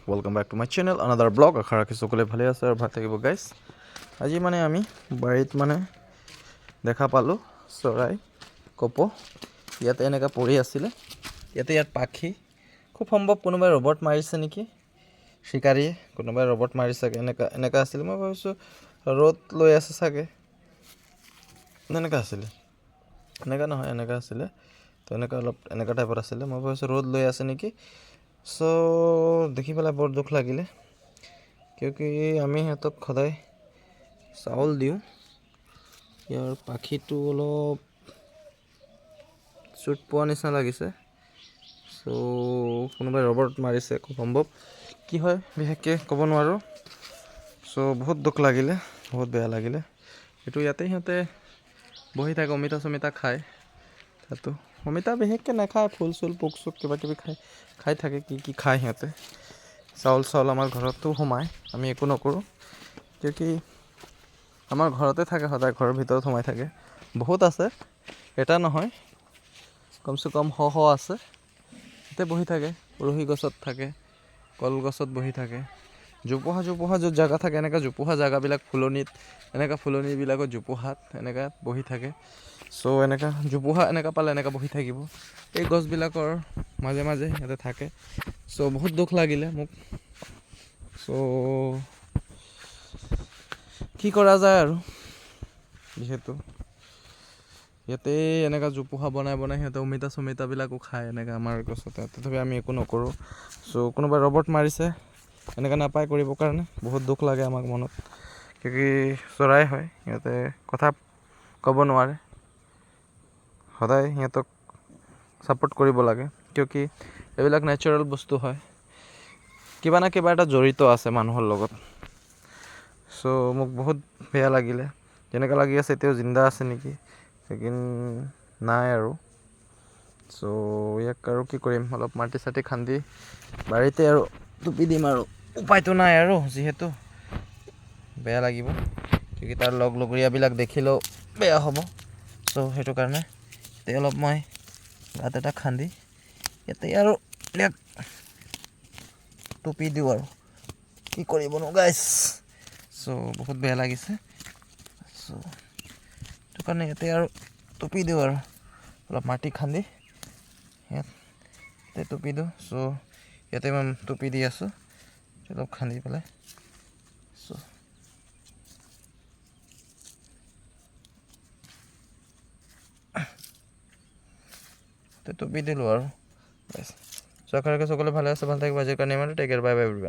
welcome back to my channel, another vlog. আশা ৰাখি সকলোৱে ভালে আছে আৰু ভাল থাকিব গাইছ। আজি মানে আমি বাৰীত মানে দেখা পালোঁ চৰাই কপ ইয়াতে এনেকা পৰি আছিলে। ইয়াত পাখি খুব সম্ভৱ কোনোবাই ৰবট মাৰিছে নেকি, শিকাৰীয়ে কোনোবাই ৰবট মাৰিছে এনেকা আছিলে। মই ভাবিছোঁ ৰ'দ লৈ আছে চাগে, এনেকা আছিলে, এনেকা নহয় এনেকা আছিলে, তো এনেকা অলপ এনেকা টাইপত আছিলে। মই ভাবিছোঁ ৰ'দ লৈ আছে নেকি। চ' দেখি পেলাই বৰ দুখ লাগিলে, কিয়কি আমি সিহঁতক সদায় চাউল দিওঁ। ইয়াৰ পাখিটো অলপ চুট পোৱা নিচিনা লাগিছে। চ' কোনোবাই ৰবট মাৰিছে খুব সম্ভৱ, কি হয় বিশেষকৈ ক'ব নোৱাৰোঁ। চ' বহুত দুখ লাগিলে, বহুত বেয়া লাগিলে। এইটো ইয়াতে সিহঁতে বহি থাকে, অমিতা চমিতা খায়। তাতো অমিতা বিশেষকৈ নাখায়, ফুল চুল পোক চোক কিবা কিবি খাই থাকে। কি খায় সিহঁতে, চাউল আমাৰ ঘৰতো সোমায়, আমি একো নকৰোঁ, কিয়কি আমাৰ ঘৰতে থাকে সদায়, ঘৰৰ ভিতৰত সোমাই থাকে। বহুত আছে, এটা নহয়, কমচে কম শ আছে। ইয়াতে বহি থাকে, উৰহি গছত থাকে, কলগছত বহি থাকে। জোপোহা য'ত জেগা থাকে, এনেকুৱা জোপোহা জেগাবিলাক ফুলনিবিলাকত জোপোহাত এনেকৈ বহি থাকে। চ' এনেকুৱা জোপোহা এনেকুৱা পালে এনেকুৱা বহি থাকিব। এই গছবিলাকৰ মাজে মাজে ইয়াতে থাকে। চ' বহুত দুখ লাগিলে মোক। চ' কি কৰা যায় আৰু, যিহেতু ইয়াতে এনেকুৱা জোপোহা বনাই সিহঁতে অমিতা চমিতাবিলাকো খায় এনেকৈ আমাৰ গছতে, তথাপি আমি একো নকৰোঁ। চ' কোনোবাই ৰবট মাৰিছে, এনেকৈ নাপায় কৰিবৰ কাৰণে। বহুত দুখ লাগে আমাক মনত, কিয়কি চৰাই হয়, সিহঁতে কথা ক'ব নোৱাৰে। সদায় সিহঁতক ছাপোৰ্ট কৰিব লাগে, কিয়কি এইবিলাক নেচাৰেল বস্তু হয়, কিবা না কিবা এটা জড়িত আছে মানুহৰ লগত। চ' মোক বহুত বেয়া লাগিলে, যেনেকুৱা লাগি আছে এতিয়াও জিন্দা আছে নেকি, লেকিন নাই আৰু। চ' ইয়াক আৰু কি কৰিম, অলপ মাটি চাটি খান্দি বাৰীতে আৰু টুপি দিম আৰু, উপায়তো নাই আৰু, যিহেতু বেয়া লাগিব, কিয়কি তাৰ লগৰীয়াবিলাক দেখিলেও বেয়া হ'ব। চ' সেইটো কাৰণে এতিয়া অলপ মই গাঁত এটা খান্দি ইয়াতে আৰু ইয়াক টুপি দিওঁ আৰু, কি কৰিবনো গাইছ। চ' বহুত বেয়া লাগিছে। চ' সেইটো কাৰণে ইয়াতে আৰু টুপি দিওঁ আৰু, অলপ মাটি খান্দি ইয়াতে টুপি দিওঁ। চ' ইয়াতে মই টুপি দি আছোঁ অলপ খান্দি পেলাই। চ' টুপি দিলোঁ আৰু। চ' আশা ৰাখি সকলোৱে ভালে আছে, ভাল থাকিব। আজিৰ কাৰণে ইমানে, take care, bye bye everyone.